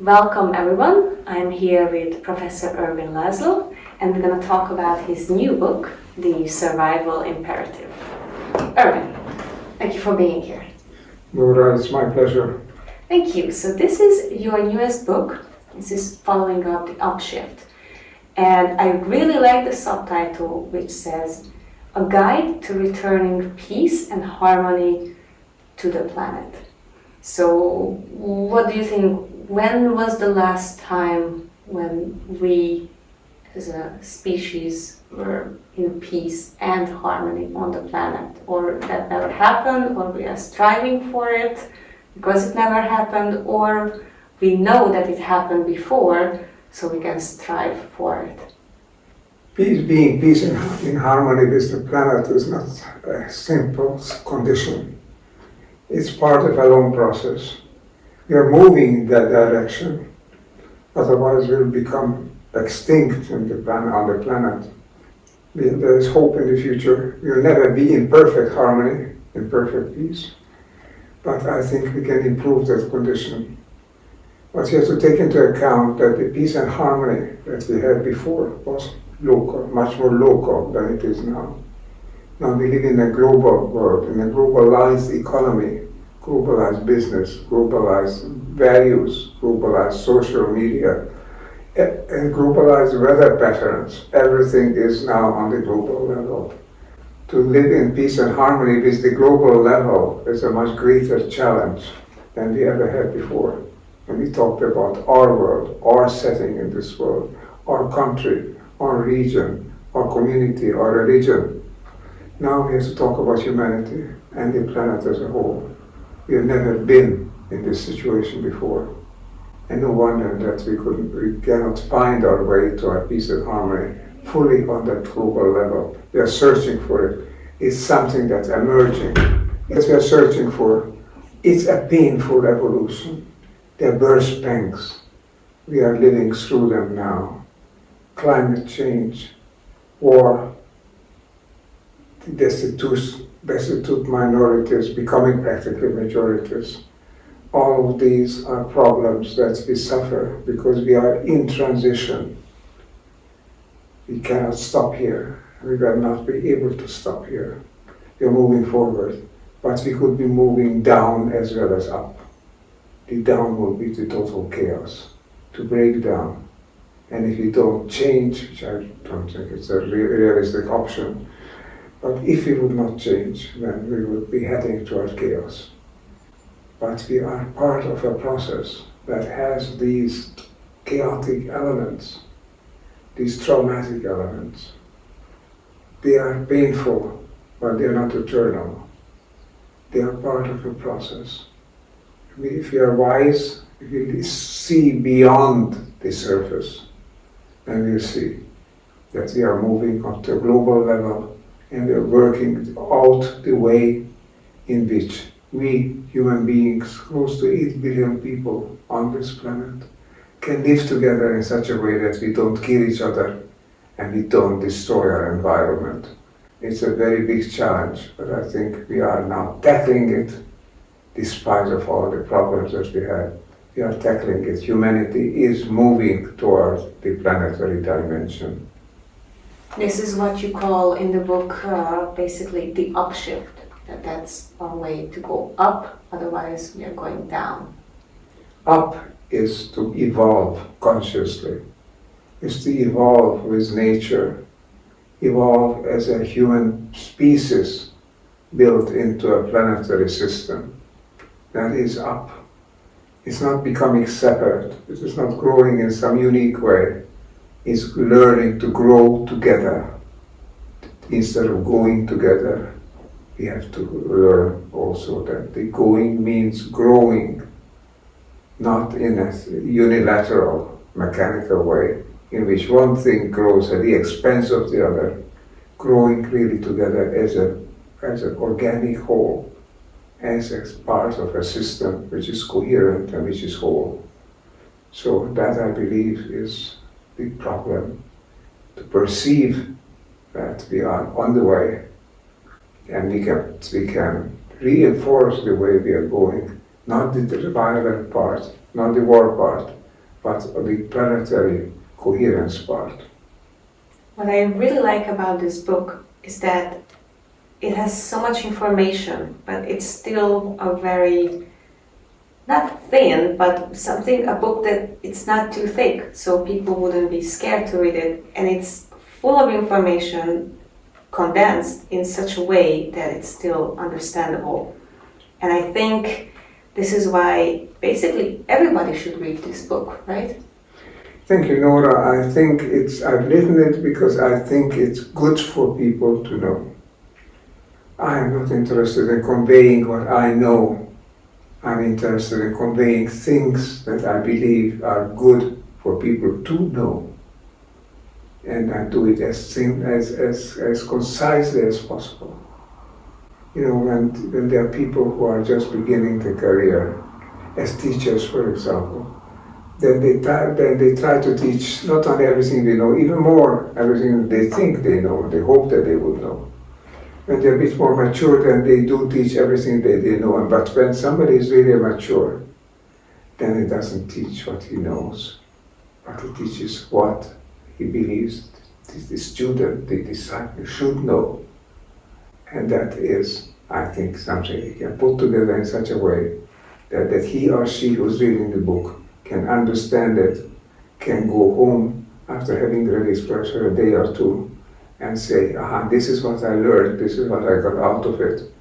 Welcome everyone. I'm here with Professor Ervin Laszlo and we're going to talk about his new book, The Survival Imperative. Ervin, thank you for being here. Nora, it's my pleasure. Thank you. So this is your newest book. This is following up the Upshift. And I really like the subtitle which says, A Guide to Returning Peace and Harmony to the Planet. So what do you think? When was the last time when we as a species were in peace and harmony on the planet? Or that never happened, or we are striving for it because it never happened, or we know that it happened before so we can strive for it? Being peace in harmony with the planet is not a simple condition. It's part of a long process. We are moving in that direction, otherwise we'll become extinct on the planet. There is hope in the future. We'll never be in perfect harmony, in perfect peace, but I think we can improve that condition. But you have to take into account that the peace and harmony that we had before was local, much more local than it is now. Now we live in a global world, in a globalized economy, globalized business, globalized values, globalized social media, and globalized weather patterns. Everything is now on the global level. To live in peace and harmony with the global level is a much greater challenge than we ever had before. When we talked about our world, our setting in this world, our country, our region, our community, our religion. Now we have to talk about humanity and the planet as a whole. We have never been in this situation before. And no wonder that we cannot find our way to our peace and harmony fully on that global level. We are searching for it. It's something that's emerging. Yes, we are searching for. It's a painful evolution. They're birth pangs. We are living through them now. Climate change, war, destitute minorities becoming practically majorities. All of these are problems that we suffer because we are in transition. We cannot stop here. We will not be able to stop here. We are moving forward, but we could be moving down as well as up. The down will be the total chaos, to break down. And if we don't change, which I don't think it's a realistic option, but if we would not change, then we would be heading toward chaos. But we are part of a process that has these chaotic elements, these traumatic elements. They are painful, but they are not eternal. They are part of a process. If we are wise, if we see beyond the surface, then we'll see that we are moving up to a global level and we are working out the way in which we, human beings, close to 8 billion people on this planet, can live together in such a way that we don't kill each other and we don't destroy our environment. It's a very big challenge, but I think we are now tackling it despite of all the problems that we had. We are tackling it. Humanity is moving towards the planetary dimension. This is what you call in the book basically the upshift. That's our way to go up, otherwise we are going down. Up is to evolve consciously, is to evolve with nature, evolve as a human species built into a planetary system. That is up. It's not becoming separate, it is not growing in some unique way. It's learning to grow together. Instead of going together, we have to learn also that the going means growing, not in a unilateral, mechanical way, in which one thing grows at the expense of the other, growing really together as an organic whole, as a part of a system which is coherent and which is whole. So that, I believe, is the problem, to perceive that we are on the way and we can reinforce the way we are going, not the violent part, not the war part, but the planetary coherence part. What I really like about this book is that it has so much information, but it's still a very, not thin, but a book that it's not too thick, so people wouldn't be scared to read it. And it's full of information condensed in such a way that it's still understandable. And I think this is why basically everybody should read this book, right? Thank you, Nora. I've written it because I think it's good for people to know. I am not interested in conveying what I know. I'm interested in conveying things that I believe are good for people to know. And I do it as concisely as possible. You know, when there are people who are just beginning their career, as teachers, for example, then they try to teach not only everything they know, even more everything they think they know, they hope that they will know. When they're a bit more mature, then they do teach everything that they know. But when somebody is really mature, then he doesn't teach what he knows, but he teaches what he believes the student, the disciple should know. And that is, I think, something he can put together in such a way that he or she who's reading the book can understand it, can go home after having read it for a day or two and say, this is what I learned, this is what I got out of it,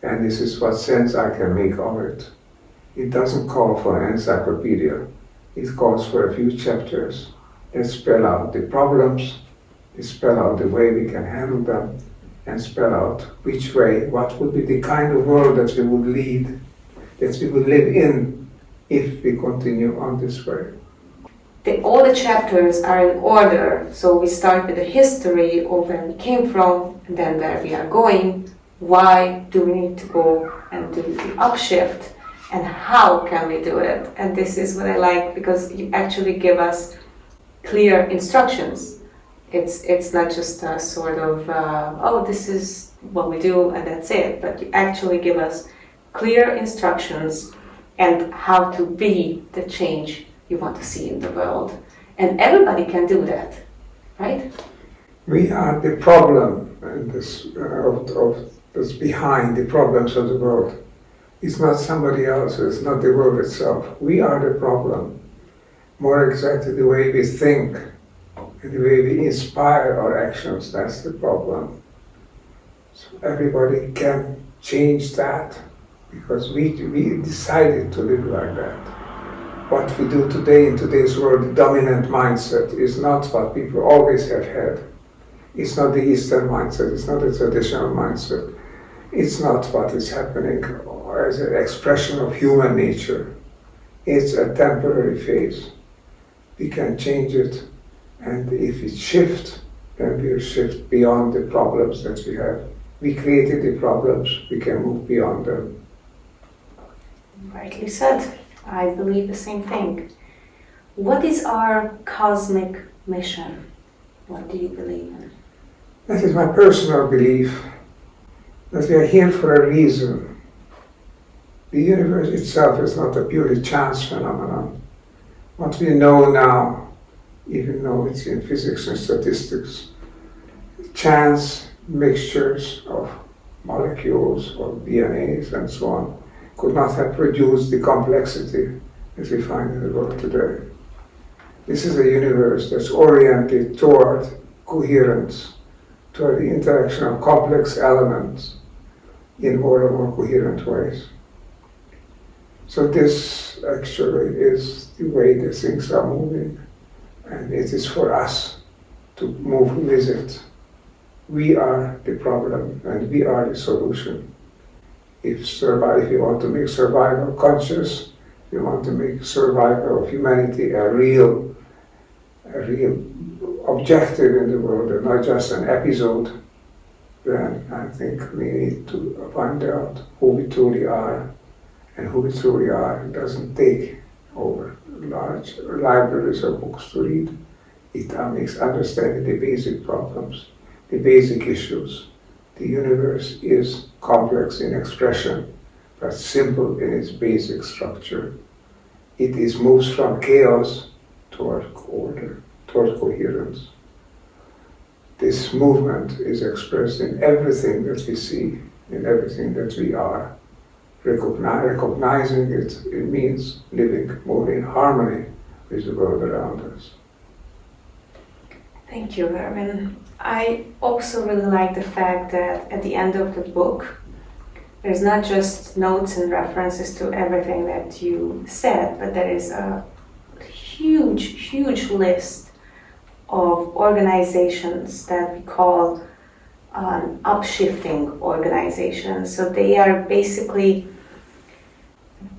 and this is what sense I can make of it. It doesn't call for an encyclopedia. It calls for a few chapters that spell out the problems, that spell out the way we can handle them, and spell out which way, what would be the kind of world that we would lead, that we would live in if we continue on this way. All the chapters are in order, so we start with the history of where we came from, and then where we are going, why do we need to go and do the upshift, and how can we do it. And this is what I like, because you actually give us clear instructions. It's not just a sort of, this is what we do and that's it, but you actually give us clear instructions and how to be the change you want to see in the world. And everybody can do that, right? We are the problem that's behind the problems of the world. It's not somebody else, it's not the world itself. We are the problem. More exactly, the way we think and the way we inspire our actions, that's the problem. So everybody can change that because we decided to live like that. What we do today in today's world, the dominant mindset, is not what people always have had. It's not the Eastern mindset, it's not the traditional mindset. It's not what is happening as an expression of human nature. It's a temporary phase. We can change it, and if we shift, then we'll shift beyond the problems that we have. We created the problems, we can move beyond them. Rightly said. I believe the same thing. What is our cosmic mission? What do you believe in? That is my personal belief, that we are here for a reason. The universe itself is not a purely chance phenomenon. What we know now, even though it's in physics and statistics, chance mixtures of molecules or DNAs and so on could not have produced the complexity that we find in the world today. This is a universe that's oriented toward coherence, toward the interaction of complex elements in more and more coherent ways. So this actually is the way the things are moving, and it is for us to move with it. We are the problem and we are the solution. If you want to make survival conscious, you want to make survival of humanity a real objective in the world and not just an episode, then I think we need to find out who we truly are. And who we truly are doesn't take over large libraries of books to read. It makes understanding the basic problems, the basic issues. The universe is complex in expression, but simple in its basic structure. It moves from chaos toward order, toward coherence. This movement is expressed in everything that we see, in everything that we are. Recognizing it, it means living more in harmony with the world around us. Thank you, Ervin. I also really like the fact that at the end of the book, there's not just notes and references to everything that you said, but there is a huge list of organizations that we call upshifting organizations. So they are basically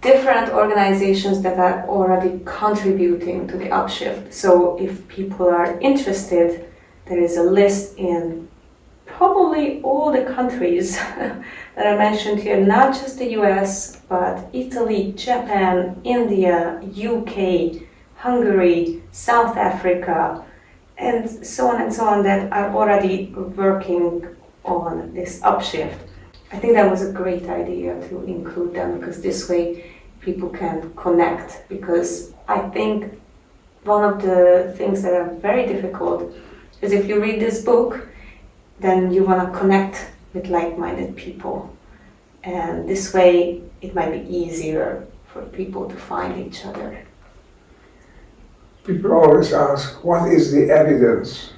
different organizations that are already contributing to the upshift. So if people are interested, there is a list in probably all the countries that are mentioned here, not just the US, but Italy, Japan, India, UK, Hungary, South Africa, and so on, that are already working on this upshift. I think that was a great idea to include them, because this way people can connect. Because I think one of the things that are very difficult is if you read this book, then you want to connect with like-minded people. And this way it might be easier for people to find each other. People always ask, what is the evidence?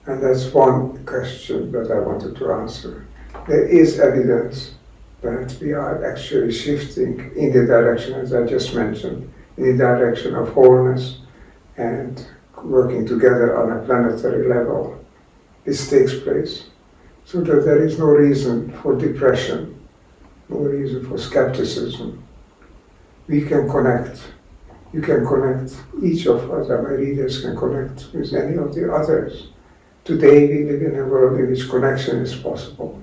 And that's one question that I wanted to answer. There is evidence that we are actually shifting in the direction, as I just mentioned, in the direction of wholeness and working together on a planetary level. This takes place, so that there is no reason for depression, no reason for skepticism. We can connect. You can connect, each of us, and my readers can connect with any of the others. Today we live in a world in which connection is possible.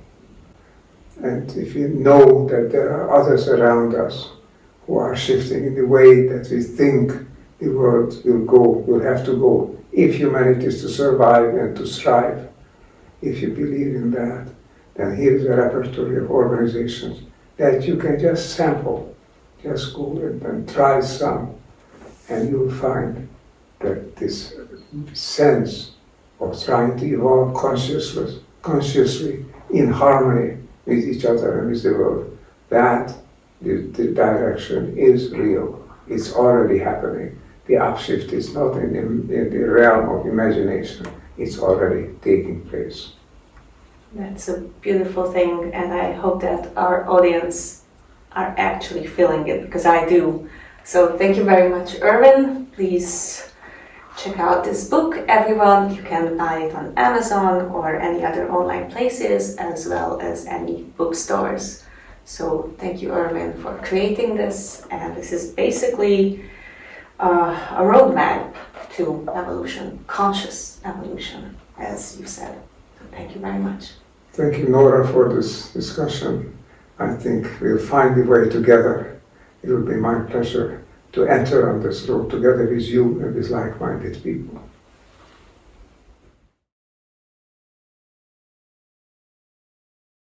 And if you know that there are others around us who are shifting in the way that we think the world will have to go, if humanity is to survive and to strive, if you believe in that, then here is a repertoire of organizations that you can just sample, just go and try some, and you'll find that this sense of trying to evolve consciously in harmony with each other and with the world, that the direction is real. It's already happening. The upshift is not in the realm of imagination. It's already taking place. That's a beautiful thing, and I hope that our audience are actually feeling it, because I do. So thank you very much, Ervin. Please check out this book, everyone. You can buy it on Amazon or any other online places, as well as any bookstores. So thank you, Ervin, for creating this. And this is basically a roadmap to evolution, conscious evolution, as you said. So thank you very much. Thank you, Nora, for this discussion. I think we'll find the way together. It will be my pleasure to enter on this road together with you and with like-minded people.